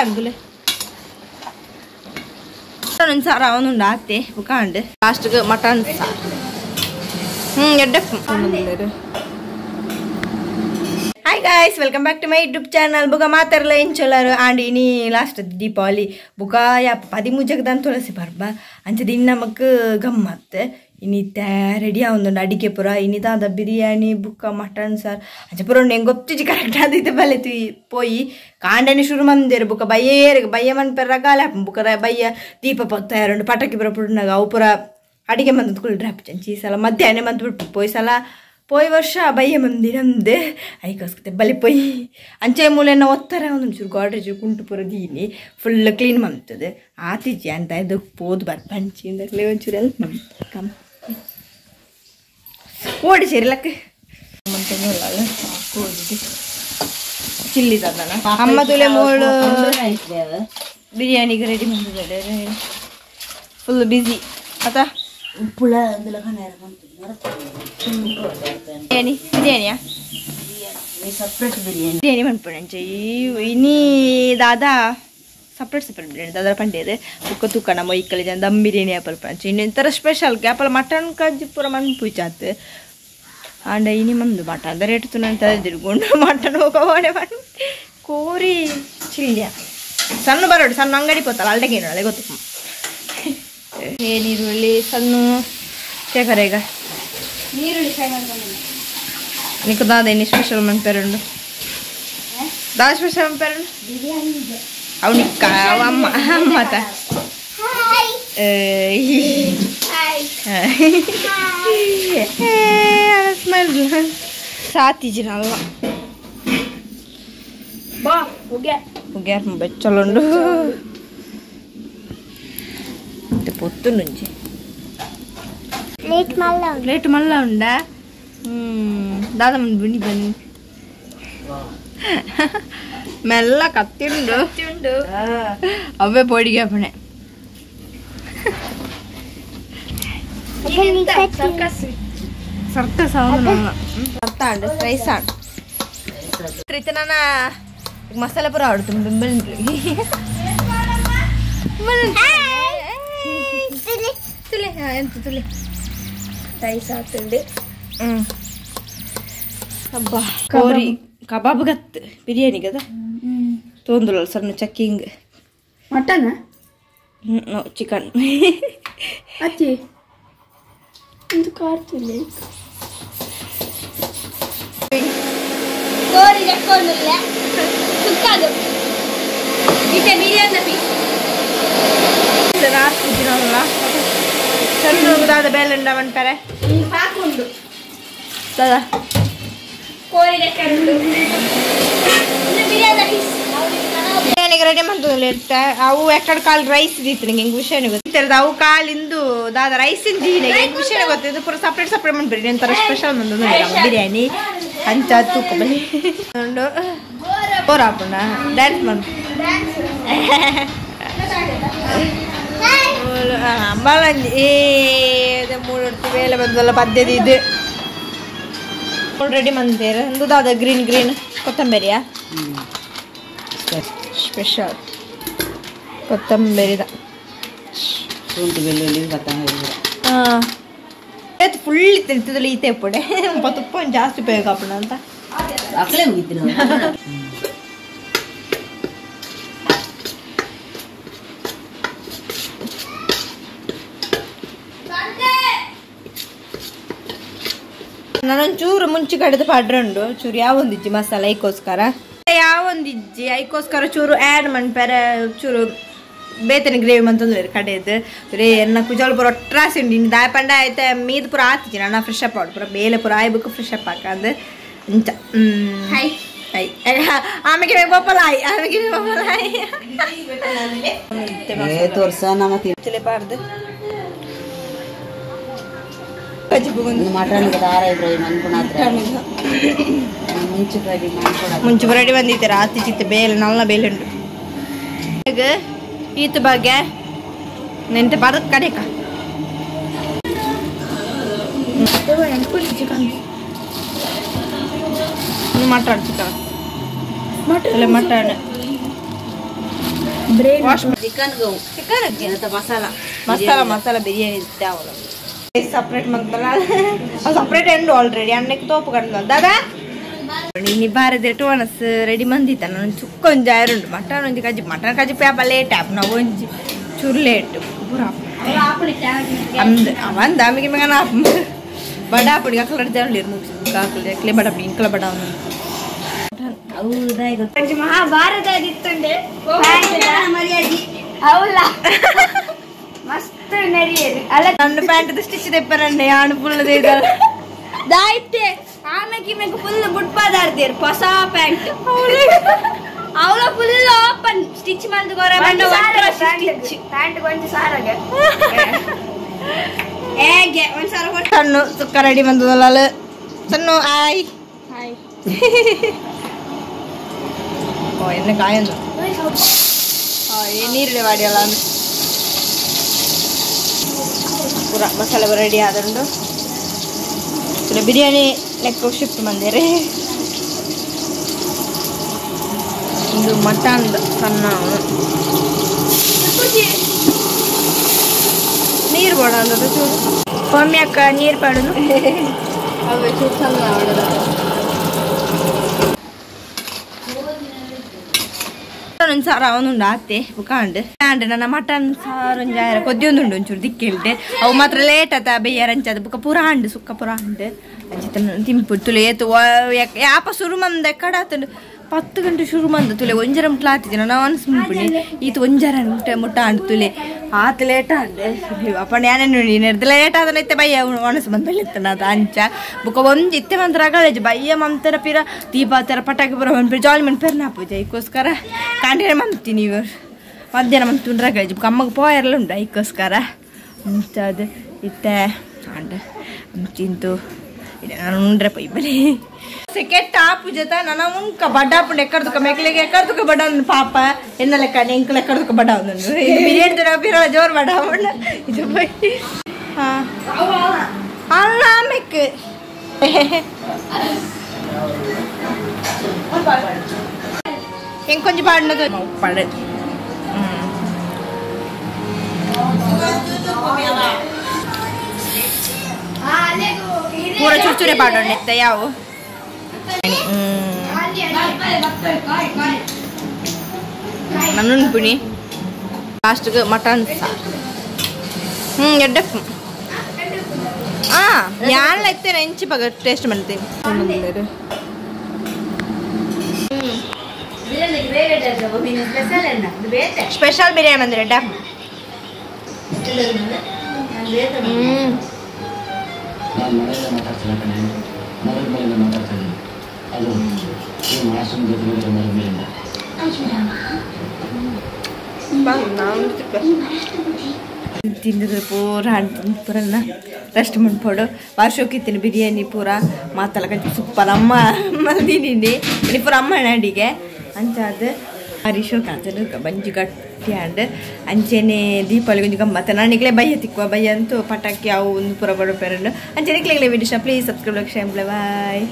ಅಂಗುಲೆ mutton ಸಾರು ಅವನುಂಡು ಆತೆ ಬುಕಾಂಡು ಲಾಸ್ಟ್ಗೆ ಮಟನ್ ಸಾರು ಎಡ್ಡೆ Hi guys, welcome back to my YouTube channel. Buka matarla incholaru and ini last Deepavali. Buka ya 13 jagdan tulasi barba. Anche din namak gammat. Ini ready avundu adike pura ini da biryani buka mutton sar. Anche pura nengopti correct adite baletu poi kaandani shuru mandir buka baye man perragala buka baye deepa pottayaru pataki pura pudnaga avu pura adike man kul drap chanchi sala madhyane man poi sala పోయి వర్ష భయ్య మంది నమ్దే అయికోసుకుతే బలిపోయి అంచే మూలైన ఒత్తర ಒಂಚೂರು ಗಾಡ್ರೇಜ್ ಕುಂಟು ಪುರ ದೀನಿ full clean ಮಾಡ್ತದೆ ಆತಿಜಿ ಅಂತ ಇದಕ್ಕೆ ಪೋದು ಬರ್ಪಂಚಿಂದಲೇ ಒಂಚೂರು ಹೆಲ್ಪ್ ಮಾಡ್ತಾರೆ ಕಮ್ ಓಡಿ ಸೇರಿಲಕ್ಕೆ ಮಂತೆಲ್ಲ ಸಾಕೋದಿದೆ ಚಿಲ್ಲಿ ತದನ ಅಮ್ಮ ತುಲೆ ಮೋಳು ಬಿರಿಯಾನಿಗೆ ರೆಡಿ ಮಾಡಿದ್ದಾರೆ ಫುಲ್ ಬಿಸಿ ಆತ ಉಪ್ಪುಳ ಅಂದಲ ಖಾನೆ biryani ya separate biryani manpuranche ini dada separate biryani dada pandere ukka tukana mo ikkale jan dam biryani apal panche ini entara special ke apal mutton kaji pura manpuchate and ini mandu mutton da rate tunanta dirgondu mutton hokavane man kori chilliya sannu barodi sannu angadi potala alde kenale gottu ನೀರುಳ್ಳಿ ಸಣ್ಣ ತೇಕರೇಗ ನೀರುಳ್ಳಿ fry ಮಾಡ್ಕೊಂಡು నీకు దాదా ఎన్ని special మంపారండు దా special మంపారండు biryani అవును అమ్మ అమ్మత smile సాతిజినಲ್ಲ ಬಾ ಉಗ್ಯಾರ ಬೆಚ್ಚಲುಂಡು పొత్తు నుంచి లేట్ మళ్ళా ఉందా దాదాపు బుని బని మెల్ల కత్తిండు అవే పొడిగా పనే ಸರ್ಕಸ್ ಅಂಡು ರೈಸ್ ಅಂಡು ರೀತಿ ನಾನು ಮಸಾಲೆ ಪುರ ಆಡ್ತೀನಿ ಬೆಂಬಲಿಗೆ ఎంత తులి రైస్ అవుతుంది అబ్బా కోరి కబాబ్ గత్ బిర్యానీ కదా తోందులో సన్న చెక్కింగ్ మటన్ నో చికెన్ అచ్చి ఎందుకు ఆడుతుంది కోరి చెక్కొందులే సుక్కదు ఇతే బిర్యానీ పీస్ ರಾತ್ ಕುದಿನಲ್ಲ ಸಣ್ಣದಾದ ಬೇಲೆಂಡ ಬಂತಾರೆ ಹಾಕೊಂಡು ದಾದಾ ಬಿರಿಯಾನಿಗೆ ರೆಡಿ ಮಾಡ್ತದಲ್ಲ ಇರ್ತೆ ಅವು ಎಕ್ಕಡೆ ಕಾಲು ರೈಸ್ ಇದ್ದಿತ್ತು ನಂಗೆ ಹೆಂಗೆ ವಿಷಯನೇ ಗೊತ್ತಿರ್ತದೆ ಅವು ಕಾಲಿಂದು ದಾದ ರೈಸಿನ ಜೀನಿಗೆ ಹೆಂಗೆ ವಿಷಯನೇ ಗೊತ್ತಿದ್ದು ಪೂರ ಸಪ್ರೇಟ್ ಮಾಡ್ಬಿಡಿ ಒಂಥರ ಸ್ಪೆಷಲ್ ಒಂದು ಬಿರಿಯಾನಿ ಅಂತ ತೂಕ ಬಲಿ ಒಂದು ಪೋರ ಹಾಕೊಂಡ ಡ್ಯಾನ್ಸ್ ಮಾಡಿ ಅಂಬಾಲಂಜಿ ಮೂರು ವೇಳೆ ಬಂದಲ್ಲ ಪದ್ಧತಿ ಇದು ರೆಡಿ ಮಂದಿರ ಒಂದು ದಾದ ಗ್ರೀನ್ ಕೊತ್ತಂಬರಿಯಾ ಸ್ಪೆಷಲ್ ಕೊತ್ತಂಬರಿದ ಫುಲ್ ತಿಂತಿದ್ದಲ್ಲಿ ಈತೆ ಪುಡೆ ತುಪ್ಪ ಜಾಸ್ತಿ ಉಪಯೋಗ ಹಾಕೋಣ ಅಂತ ಅಕ್ಕಲೇ ಮುಗಿತೀನಿ ನಾನೊಂಚೂರು ಮುಂಚೆ ಕಡೆದು ಪಡ್ರಂಡು ಚೂರು ಯಾವೊಂದಿಜ್ಜಿ ಮಸಾಲ ಐಕೋಸ್ಕರ ಯಾವೊಂದಿಜ್ಜಿ ಐಕೋಸ್ಕರ ಚೂರು ಆ್ಯಡ್ ಮನ್ಪೇರೆ ಚೂರು ಬೇತನ ಗ್ರೇವಿ ಮಂತಂದ್ರೆ ಕಡೆದು ರೇ ಎನ್ನ ಕುಜಾಲು ಪೂರ ಒಟ್ರಾಸಿಂಡು ಇನ್ನು ದಾಯ ಪಂಡ ಆಯ್ತು ಮೀದು ಪೂರ ಆತಿಜಿ ನಾನು ಫ್ರೆಶ್ ಅಪ್ ಆಡು ಪೂರ ಬೇಲೆ ಪೂರ ಆಯ್ಬೇಕು ಫ್ರೆಶ್ ಅಪ್ ಹಾಕಂದು ಇಂಚ ಆಮೇಲೆ ಬೊಪ್ಪಲಾಯಿ ತೋರ್ಸಬಾರ್ದು ಮುಂಚೆ ರೆಡಿ ಬಂದಿತ್ತೆ ರಾತ್ರಿ ಚಿತ್ತ ಬೇಲೆ ನಲ್ಲ ಬೇಲೆ ಉಂಟು ಈತ ಬಗ್ಗೆ ನೆಂಟೆ ಬರತ್ ಕಡೆಕ chicken mutton chicken mutton chicken masala biryani separate ಮಗ್ದಲ್ಲ ಸಪ್ರೇಟ್ ಎಂಡು ಆಲ್ರೆಡಿ ಅನ್ನಕ್ಕೆ ತೋಪು ಕಡ್ದು ದಾದಾ ನೀ ಬಾರದೆ ಟೋನಸ್ ರೆಡಿ ಮಂದಿತ್ತ ನಾನು ಚುಕ್ಕೊಂಜಿ ಜಾಯರುಂಡು ಮಟನ್ ಒಂಜಿ ಕಜ್ಜಿ ಮಟನ್ ಕಜ್ಜಿ ಪ್ಯಾಪ ಲೇಟ್ ಆಪ್ ನಾವು ಒಂಜಿ ಚೂರು ಲೇಟ್ ಪೂರ ಅವಂದ ಆಮೇಲೆ ಮಗನ ಬಡಾಪುಡಿ ಅಕ್ಕಲ ಜವಳಿರು ಮುಗಿಸಿ ಕಾಕಲ್ ಎಕ್ಲೆ ಬಡಾಪುಡಿ ಇಂಕಲ ಬಡ ಮಹಾಭಾರತ ಇತ್ತಂಡೆ ಅವಲ್ಲ ಮಸ್ತ್ ನಡಿಯದು ಅಲ್ಲ ನನ್ನ ಪ್ಯಾಂಟ್ ಸ್ಟಿಚ್ ತೆಪ್ಪರಂಡೆ ಆಣು ಫುಲ್ ದಾಯ್ತೆ ಆಮೇಲೆ ಫುಲ್ ಬುಟ್ಪಾದಾರ್ದೇರು ಹೊಸ ಪ್ಯಾಂಟ್ ಅವಳ ಫುಲ್ ಓಪನ್ ಸ್ಟಿಚ್ ಮಂದು ಪ್ಯಾಂಟ್ ಕೊಂಚ ಸಾರಾಗ ಹೇಗೆ ಒಂದ್ಸಾರ ಸಣ್ಣ ಸುಕ್ಕ ರೆಡಿ ಬಂದದಲ್ಲ ಸಣ್ಣ ಆಯ್ ಓ ಎಣ್ಣೆ ಕಾಯಂದು ನೀರಿಳೆ ವಾಡಿಯಲ್ಲ ಪೂರ ಮಸಾಲೆ ರೆಡಿ ಆದುಂಡು ಬಿರಿಯಾನಿ ಲೆಕ್ಕ ಶಿಫ್ಟ್ ಬಂದೇರಿ ಇದು ಮಟನ್ ಸಣ್ಣ ನೀರು ಬೋಡ ಅಂದದು ಚೂರು ಒಮ್ಮೆ ಅಕ್ಕ ನೀರು ಪಡೋದು ಅವು ಚೂರು ಸಣ್ಣ ಮಾಡೋದು ಒಂದು ಸಾರು ಅವನುಂಡು ಆತೆ ಕಾಂಡು ಕಾಂಡು ನನ್ನ ಮಟನ್ ಸಾರು ಒಂದು ಜಾರ ಕೊದ್ದಿಯೊಂದುಂಡು ಒಂಚೂರು ದಿಕ್ಕಿಲ್ಡೆ ಅವು ಮಾತ್ರ ಲೇಟ್ ಆತ ಬೇಯರಂಚದ ಬುಕ್ಕ ಪೂರ ಹಂಡು ಸುಕ್ಕ ಪೂರ ಹಂಡು ಅಂಚಿತ ತಿಂಪುಡು ತುಲೆ ಏತು ಯಾಪ ಶುರು ಮಂದ ಕಡಾತಂಡು 10 ಗಂಟೆ ಶುರು ಮಂದ ತುಲೆ ಒಂಜರಂ ಕ್ಲಾತಿದ್ದೆ ನಾವು ಅನ್ಸ್ಬಿಡಿ ಈತು ಒಂಜರ ಮುಟ್ಟ ಅಂಡು ತುಲೆ ಆತ ಲೇಟ್ ಅಂಡೆ ಅಪ್ಪ ನ್ಯಾನೇನು ನೆರ್ದು ಲೇಟ್ ಆದನೈತೆ ಬಯ್ಯ ಒಣಸು ಬಂದು ಬೆಳಿತಾನ ಅದು ಅಂಚ ಬುಕ್ಕ ಒಂದು ಇತ್ತೆ ಮಂತ್ರ ಕಾಲೇಜ್ ಬಯ್ಯ ಮಂತರ ಪಿರ ದೀಪ ತರ ಪಟಾಕಿ ಪುರ ಬಂದ್ಬಿಟ್ಟು ಜಾಲಿ ಮನ್ ಪೆರ್ನ ಪೂಜೆ ಇದಕ್ಕೋಸ್ಕರ ಕಾಂಡಿನ ಮಂತೀನಿ ಇವರು ಮಧ್ಯಾಹ್ನ ಮಂತುಂಡ್ರ ಕಾಲೇಜ್ ಬುಕ್ಕ ಅಮ್ಮಗೆ ಪೋಯರ್ಲ ಉಂಟು ಇದಕ್ಕೋಸ್ಕರ ಅಂಚದು ಇತ್ತೆ ಅಂಡ ತಿಂತು ನಾನು ಉಂಡ್ರೆ ಪೈ ಬಲಿ ಕೆಟ್ಟ ಪೂಜತ ನನ್ನ ಉಂಕ ಬಡ್ಡಾಪುಂಡು ಎಕ್ಕಡ್ದುಕ ಮೇಕ್ಲೆಗೆ ಎಕ್ಕಡ್ದುಕ ಬಡ ಪಾಪ ಎನ್ನ ಲೆಕ್ಕ ಎಂಕಲ್ ಎಕ್ಕಡ್ದುಕ ಬಡ ಇದು ಬಿರಿಯಾನಿ ತರ ಬಿರ ಜೋರು ಬಡ ಇದು ಬೈ ಹಾಂ ಅಲ್ಲ ಮೆಕ್ ಹೆಂಗೆ ಕೊಂಚ ಪಾಡ್ನದು ಪಡ ಪೂರ ಚೂರು ಚೂರೇ ಪಾಡೋಣ ಯಾವ ನನ್ನನ್ನು ಪುಣಿ ಲಾಸ್ಟ್ಗೆ ಮಟನ್ ಸಾರು ಎಡ್ಡಪ್ಪು ಯಾನ್ ಇತ್ತೇನೆ ಎಂಚಿ ಪಗ ಟೇಸ್ಟ್ ಮಾಡ್ತೀನಿ ಸ್ಪೆಷಲ್ ಬಿರಿಯಾನಿ ಬಂದ್ರೆ ಎಡ್ಡಪ್ಪ ತಿಂದಿದ್ರೆ ಪೂರ ಹಣ್ಣು ಪೂರನ್ನ ರೆಸ್ಟ್ ಮಾಡ್ಕೊಡು ವರ್ಷಕ್ಕಿತ್ತೀನಿ ಬಿರಿಯಾನಿ ಪೂರ ಮಾತಲ್ಲ ಕಟ್ಟಿ ಸೂಪರ್ ಅಮ್ಮ ಮಲ್ದಿನಿ ಇಲ್ಲಿ ಪೂರ ಅಮ್ಮ ಅಡಿಗೆ ಅಂಚಾದ ಹರೀಶೋ ಕಾಂಚನ ಬಂಜಿ ಗಟ್ಟಿ ಅಂಡ್ ಅಂಚೆನೆ ದೀಪಾವಳಿ ಕೊಂಚ ಗಮ್ಮತ್ತ ನಾನಿಗ್ಲೇ ಬಯ್ಯ ತಿಕ್ಕುವ ಬಯ್ಯ ಅಂತೂ ಪಟಾಕಿ ಅವು ಒಂದು ಪೂರ ಬಡೋ ಪೇರನ್ನು ಅಂಚೆನಿಕ್ಲೆಗ್ಲೇ ವಿಡಿಯೋ ಪ್ಲೀಸ್ ಸಬ್ಸ್ಕ್ರೈಬ್ ಲಕ್ಷ ಬಾಯ್